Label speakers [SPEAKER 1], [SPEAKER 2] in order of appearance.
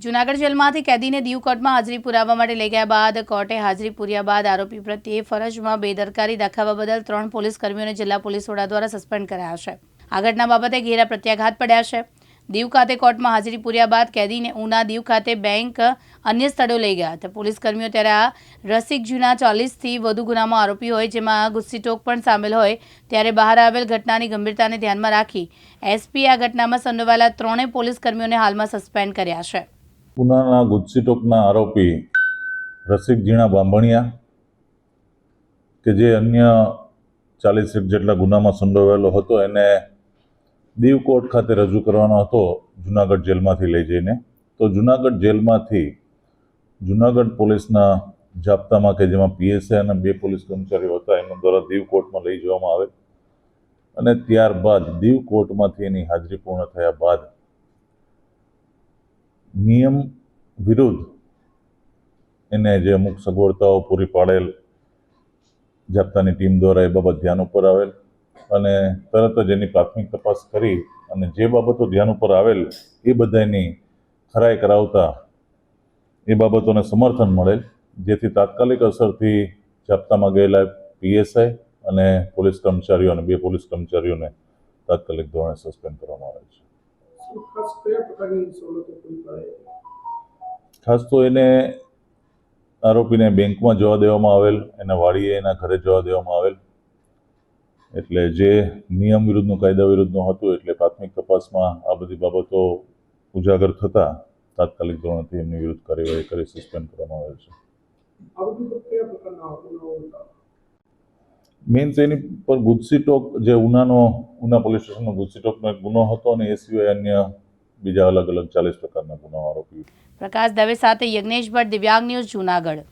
[SPEAKER 1] જૂનાગઢ જેલમાંથી કેદીને દીવ કોર્ટમાં હાજરી પુરાવવા માટે લઈ ગયા બાદ કોર્ટે હાજરી પૂર્યા બાદ આરોપી પ્રત્યે ફરજમાં બેદરકારી દાખવવા બદલ 3 પોલીસ કર્મીઓને જિલ્લા પોલીસ વડા દ્વારા સસ્પેન્ડ કરાયા છે। આ ઘટના બાબતે ઘેરા પ્રત્યાઘાત પડ્યા છે। દીવ ખાતે કોર્ટમાં હાજરી પૂર્યા બાદ કેદીને ઉના, દીવ ખાતે બેંક, અન્ય સ્થળો લઈ ગયા હતા પોલીસ કર્મીઓ। ત્યારે આ રસિક જૂના 40થી વધુ ગુનામાં આરોપી હોય, જેમાં ગુસ્સીટોક પણ સામેલ હોય। ત્યારે બહાર આવેલ ઘટનાની ગંભીરતાને ધ્યાનમાં રાખી એસપી આ ઘટનામાં સંડોવાયેલા 3 પોલીસ કર્મીઓને હાલમાં સસ્પેન્ડ કર્યા છે।
[SPEAKER 2] ઉનાના ગુસ્સીટોકના આરોપી રસિક જીણા બાંભણિયા કે જે અન્ય 40 જેટલા ગુનામાં સંડોવાયેલો હતો, એને દીવ કોર્ટ ખાતે રજૂ કરવાનો હતો જૂનાગઢ જેલમાંથી લઈ જઈને। તો જૂનાગઢ જેલમાંથી જૂનાગઢ પોલીસના જાપ્તામાં કે જેમાં પીએસઆઈ અને 2 પોલીસ કર્મચારીઓ હતા, એમના દ્વારા દીવ કોર્ટમાં લઈ જવામાં આવે અને ત્યારબાદ દીવ કોર્ટમાંથી એની હાજરી પૂર્ણ થયા બાદ નિયમ વિરુદ્ધ એને જે અમુક સગવડતાઓ પૂરી પાડેલ જાપ્તાની ટીમ દ્વારા એ બાબત ધ્યાન ઉપર આવેલ અને તરત જ એની પ્રાથમિક તપાસ કરી અને જે બાબતો ધ્યાન ઉપર આવેલ એ બધાની ખરાઈ કરાવતા એ બાબતોને સમર્થન મળેલ, જેથી તાત્કાલિક અસરથી જાપ્તામાં ગયેલા પીએસઆઈ અને પોલીસ કર્મચારીઓ અને 2 પોલીસ કર્મચારીઓને તાત્કાલિક ધોરણે સસ્પેન્ડ કરવામાં આવે છે। ખાસ તો એને આરોપીને બેંકમાં જવા દેવામાં આવેલ, એના વાડીએ એના ઘરે જવા દેવામાં આવેલ, એટલે જે નિયમ વિરુદ્ધનું, કાયદા વિરુદ્ધનું હતું। એટલે પ્રાથમિક તપાસમાં આ બધી બાબતો ઉજાગર થતા તાત્કાલિક ધોરણથી એમની વિરુદ્ધ કાર્યવાહી કરી સસ્પેન્ડ કરવામાં આવેલ છે। મીન્સ એની પર ગુસ્સીટોક, જે ઉના પોલીસ સ્ટેશનનો ગુસ્સીટોકનો એક ગુનો હતો અને એ સિવાય અન્ય બીજા અલગ અલગ 40 પ્રકારના ગુનાઓ આરોપી।
[SPEAKER 1] પ્રકાશ દવે સાથે યજ્ઞેશ ભટ્ટ, દિવ્યાંગ ન્યૂઝ, જૂનાગઢ।